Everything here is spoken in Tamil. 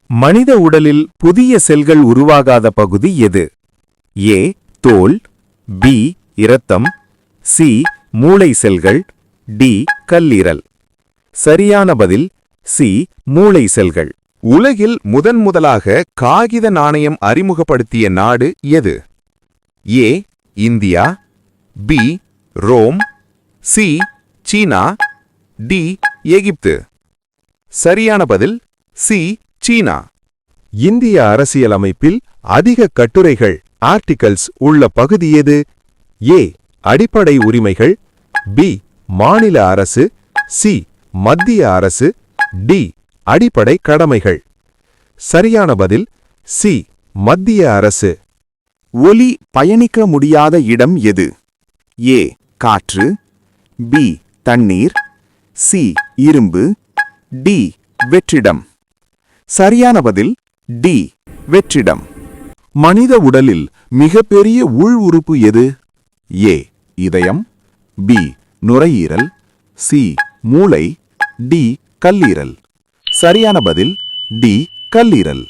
மனித உடலில் புதிய செல்கள் உருவாகாத பகுதி எது? ஏ தோல், பி இரத்தம், சி மூளை செல்கள், டி கல்லீரல். சரியான பதில் சி மூளை செல்கள். உலகில் முதன்முதலாக காகித நாணயம் அறிமுகப்படுத்திய நாடு எது? A India, B Rome, C China, D Egypt. சரியான பதில் சி சீனா. இந்திய அரசியலமைப்பில் அதிக கட்டுரைகள் ஆர்டிகல்ஸ் உள்ள பகுதி எது? ஏ அடிப்படை உரிமைகள், பி மாநில அரசு, சி மத்திய அரசு, டி அடிப்படை கடமைகள். சரியான பதில் சி மத்திய அரசு. ஒலி பயணிக்க முடியாத இடம் எது? ஏ காற்று, பி தண்ணீர், சி இரும்பு, டி வெற்றிடம். சரியான பதில் டி வெற்றிடம். மனித உடலில் மிகப்பெரிய உள் உறுப்பு எது? ஏ இதயம், பி நுரையீரல், சி மூளை, டி கல்லீரல். சரியான பதில் டி கல்லீரல்.